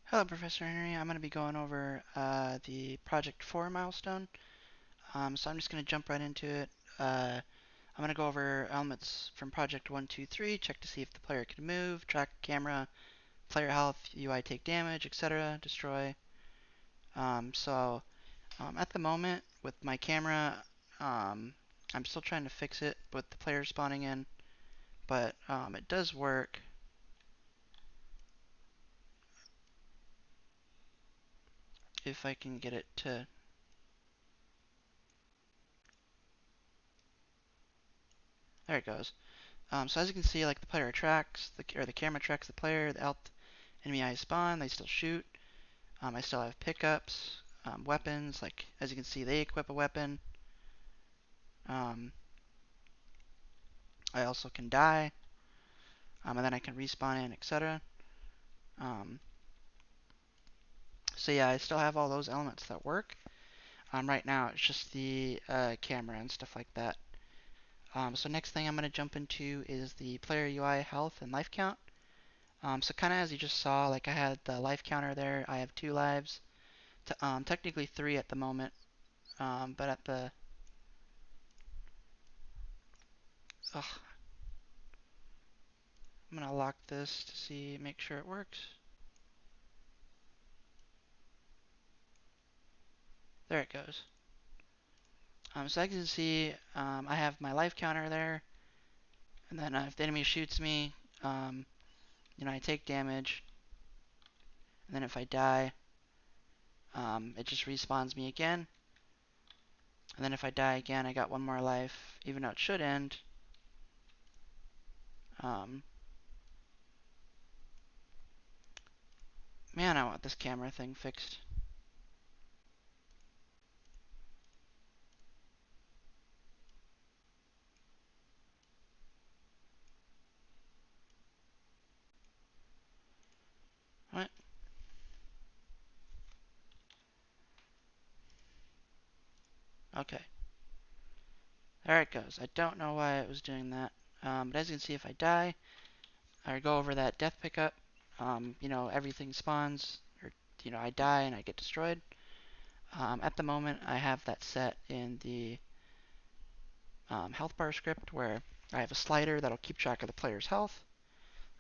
Hello, Professor Henry. I'm going to be going over the Project 4 milestone. So I'm just going to jump right into it. I'm going to go over elements from Project 1, 2, 3, check to see if the player can move, track camera, player health, UI take damage, etc., destroy. At the moment, with my camera, I'm still trying to fix it with the player spawning in, but it does work if I can get it to. There it goes. So as you can see, like the player tracks, the camera tracks the player, the enemy eyes spawn, they still shoot. I still have pickups, weapons, like as you can see, they equip a weapon. Um, I also can die, and then I can respawn in, etc. Um, so yeah, I still have all those elements that work. Right now, it's just the camera and stuff like that. So next thing I'm going to jump into is the player UI health and life count. So kind of as you just saw, like I had the life counter there. I have 2 lives. Technically 3 at the moment, but at the ugh, I'm gonna lock this to see, make sure it works. There it goes. So as you can see, I have my life counter there, and then if the enemy shoots me, um, I take damage, and then if I die, it just respawns me again, and then if I die again, I got 1 more life, even though it should end. Um, Man, I want this camera thing fixed. What? Okay. There it goes. I don't know why it was doing that. But as you can see, if I die, I go over that death pickup. Everything spawns, or I die and I get destroyed. At the moment, I have that set in the health bar script where I have a slider that'll keep track of the player's health,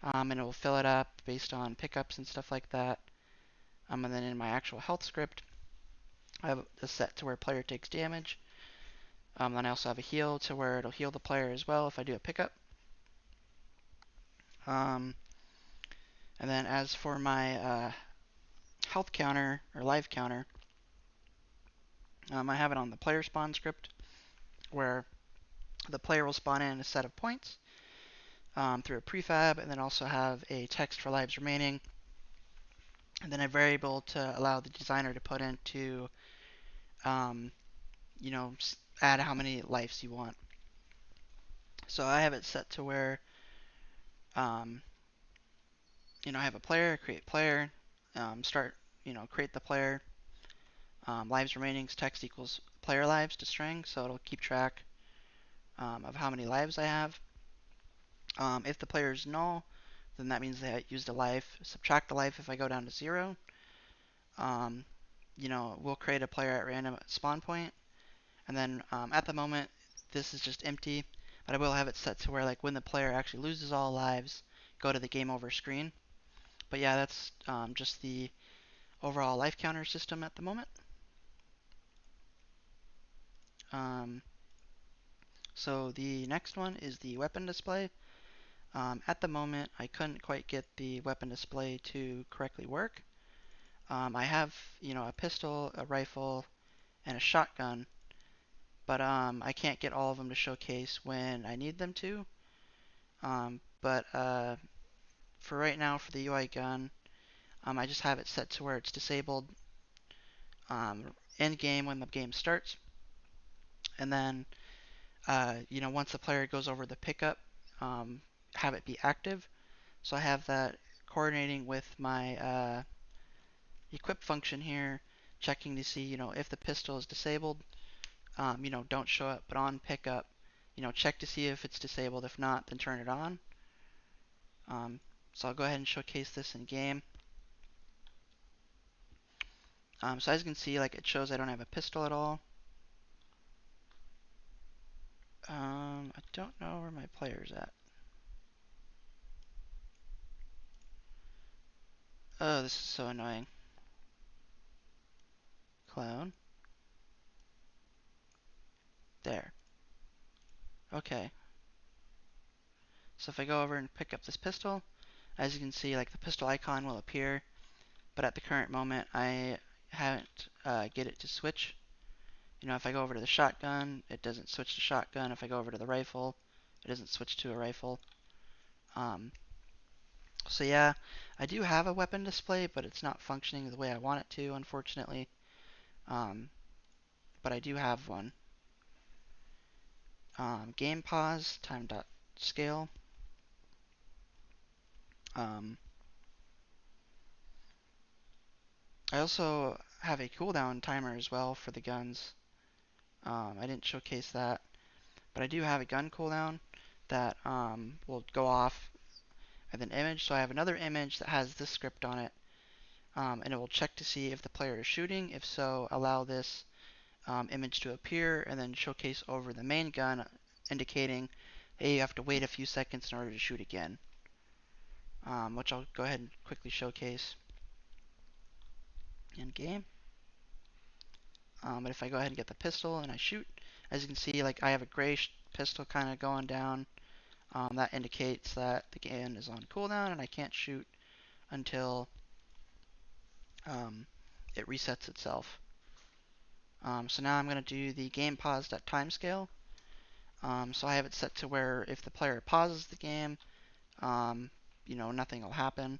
and it will fill it up based on pickups and stuff like that. And then in my actual health script, I have a set to where player takes damage. Then I also have a heal to where it'll heal the player as well if I do a pickup. Um, and then as for my health counter or life counter, I have it on the player spawn script where the player will spawn in a set of points through a prefab, and then also have a text for lives remaining, and then a variable to allow the designer to put in to, um, add how many lives you want. So I have it set to where, um, I have a player, create player, start, create the player, lives remaining, text equals player lives to string, so it'll keep track of how many lives I have. If the player is null, then that means they used a life. Subtract the life if I go down to 0. Um, we'll create a player at random spawn point, and then at the moment this is just empty, but I will have it set to where like when the player actually loses all lives, go to the game over screen. But yeah, that's just the overall life counter system at the moment. Um, so the next one is the weapon display. At the moment, I couldn't quite get the weapon display to correctly work. I have, a pistol, a rifle, and a shotgun, but I can't get all of them to showcase when I need them to. But for right now, for the UI gun, I just have it set to where it's disabled end game when the game starts, and then once the player goes over the pickup, um, have it be active. So I have that coordinating with my equip function here, checking to see if the pistol is disabled. Don't show up, but on pickup, check to see if it's disabled. If not, then turn it on. Um, so I'll go ahead and showcase this in game. So as you can see, like it shows I don't have a pistol at all. I don't know where my player's at. Oh, this is so annoying. Clone. There. Okay. So if I go over and pick up this pistol, as you can see, like the pistol icon will appear, but at the current moment, I haven't get it to switch. You know, if I go over to the shotgun, it doesn't switch to shotgun. If I go over to the rifle, it doesn't switch to a rifle. Um, so yeah, I do have a weapon display, but it's not functioning the way I want it to, unfortunately. Um, but I do have one. Game pause, time dot scale. Um, I also have a cooldown timer as well for the guns. I didn't showcase that, but I do have a gun cooldown that will go off at an image. So I have another image that has this script on it, and it will check to see if the player is shooting. If so, allow this image to appear and then showcase over the main gun, indicating, hey, you have to wait a few seconds in order to shoot again, which I'll go ahead and quickly showcase in game. But if I go ahead and get the pistol and I shoot, as you can see, like I have a gray pistol kind of going down. That indicates that the gun is on cooldown and I can't shoot until it resets itself. So now I'm going to do the game paused at timescale. So I have it set to where if the player pauses the game, nothing will happen.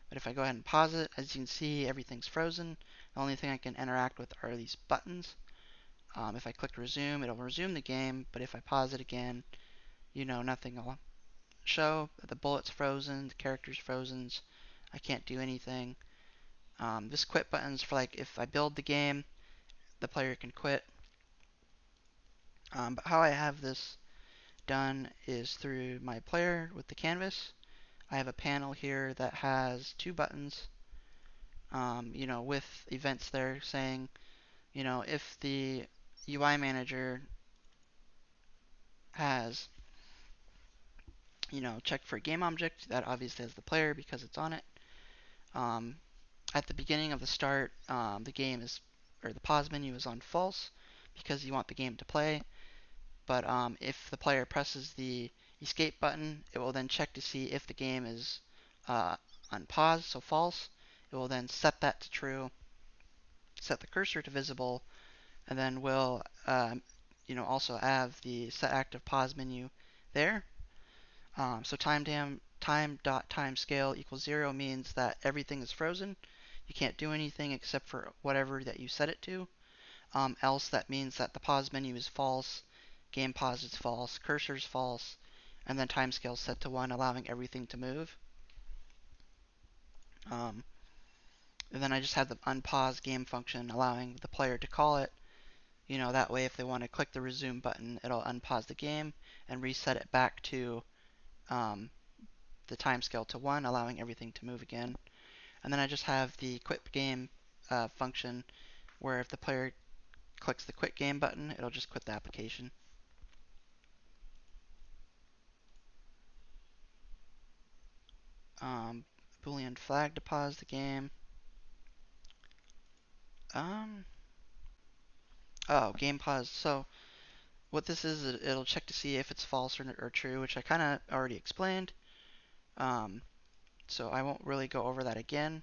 But if I go ahead and pause it, as you can see, everything's frozen. The only thing I can interact with are these buttons. If I click resume, it'll resume the game, but if I pause it again, nothing will show. The bullet's frozen, the character's frozen. I can't do anything. This quit button's for like if I build the game, the player can quit. But how I have this done is through my player with the canvas. I have a panel here that has two buttons, with events there saying, if the UI manager has, checked for a game object, that obviously has the player because it's on it. Um, at the beginning of the start, the game is, or the pause menu is on false because you want the game to play. But if the player presses the escape button, it will then check to see if the game is on pause, so false. It will then set that to true, set the cursor to visible, and then will also have the set active pause menu there. So time dot time scale equals 0 means that everything is frozen. You can't do anything except for whatever that you set it to. Else that means that the pause menu is false, game pause is false, cursor is false, and then timescale is set to 1, allowing everything to move. Um, and then I just have the unpause game function, allowing the player to call it. That way if they want to click the resume button, it'll unpause the game and reset it back to um, the timescale to 1, allowing everything to move again. And then I just have the quit game function, where if the player clicks the quit game button, it'll just quit the application. Boolean flag to pause the game. Um, game pause. So what this is, it'll check to see if it's false or true, which I kind of already explained. Um, so I won't really go over that again.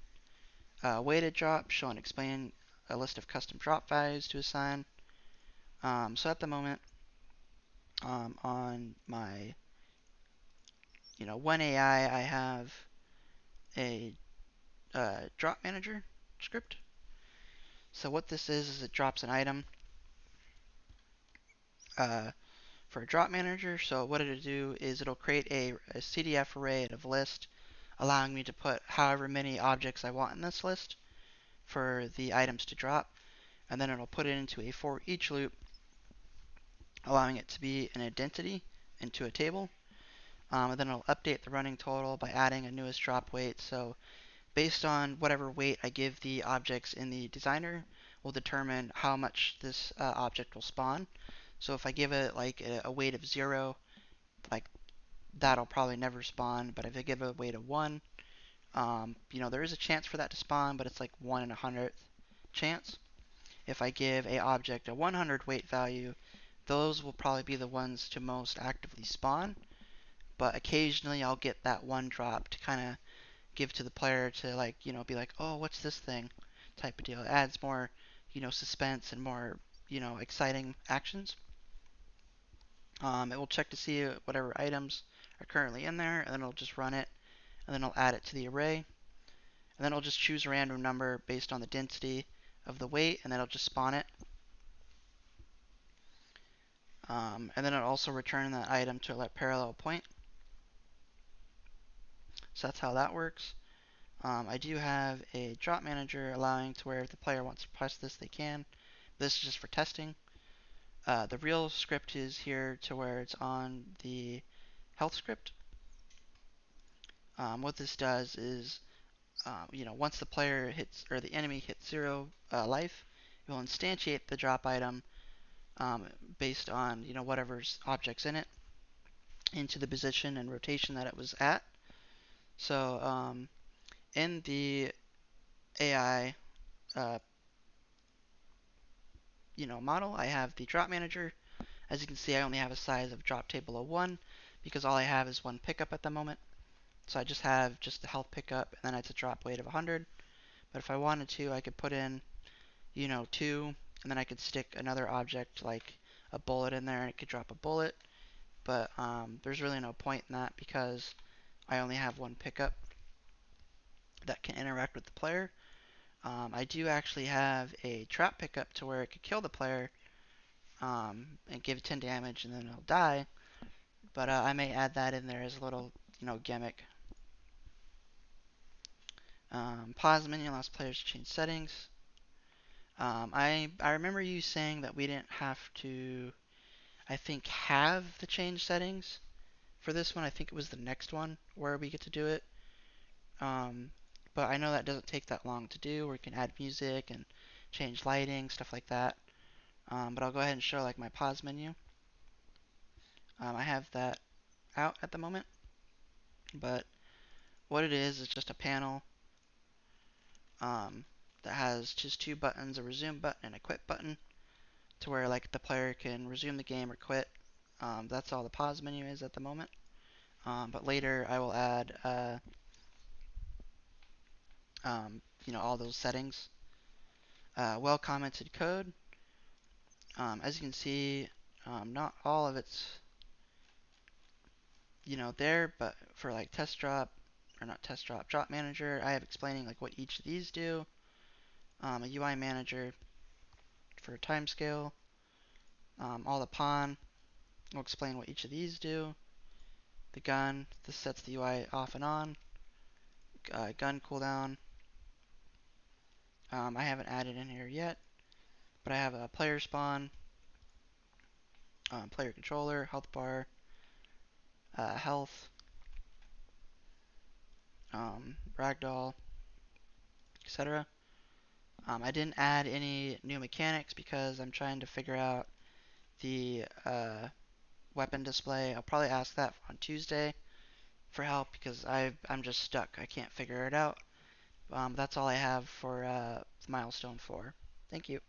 Weighted drop, show and explain a list of custom drop values to assign. So at the moment, on my, one AI, I have a drop manager script. So what this is it drops an item uh, for a drop manager. So what it'll do is it'll create a CDF array of list, allowing me to put however many objects I want in this list for the items to drop, and then it'll put it into a for each loop, allowing it to be an identity into a table. And then it'll update the running total by adding a newest drop weight. So based on whatever weight I give the objects in the designer will determine how much this object will spawn. So if I give it like a weight of 0, like that'll probably never spawn. But if I give it a weight of 1, there is a chance for that to spawn, but it's like 1 in 100th chance. If I give a object a 100 weight value, those will probably be the ones to most actively spawn. But occasionally I'll get that one drop to kind of give to the player to like, be like, oh, what's this thing type of deal. It adds more, suspense and more, exciting actions. It will check to see whatever items are currently in there, and then it'll just run it, and then it'll add it to the array, and then it'll just choose a random number based on the density of the weight, and then it'll just spawn it. And then it'll also return that item to a parallel point. So that's how that works. I do have a drop manager allowing to where if the player wants to press this, they can. This is just for testing. The real script is here to where it's on the health script. What this does is, once the player hits or the enemy hits 0 life, it will instantiate the drop item based on whatever's objects in it into the position and rotation that it was at. So in the AI model, I have the drop manager. As you can see, I only have a size of drop table of 1 because all I have is one pickup at the moment. So I just have just the health pickup, and then it's a drop weight of 100. But if I wanted to, I could put in, 2, and then I could stick another object like a bullet in there, and it could drop a bullet. But there's really no point in that because I only have one pickup that can interact with the player. I do actually have a trap pickup to where it could kill the player and give 10 damage, and then it'll die. But I may add that in there as a little, gimmick. Pause menu allows players to change settings. I remember you saying that we didn't have to, I think, have the change settings for this one. I think it was the next one where we get to do it. Um, but I know that doesn't take that long to do. We can add music and change lighting, stuff like that. But I'll go ahead and show like my pause menu. I have that out at the moment, but what it is just a panel that has just 2 buttons, a resume button and a quit button, to where like the player can resume the game or quit. That's all the pause menu is at the moment. But later I will add, all those settings. Well commented code. As you can see, not all of it's, there, but for like test drop, or not test drop, drop manager, I have explaining like what each of these do. A UI manager for timescale. All the pawn will explain what each of these do. The gun, this sets the UI off and on. Gun cooldown. I haven't added in here yet, but I have a player spawn, player controller, health bar, health, ragdoll, etc. I didn't add any new mechanics because I'm trying to figure out the weapon display. I'll probably ask that on Tuesday for help because I'm just stuck. I can't figure it out. That's all I have for Milestone 4. Thank you.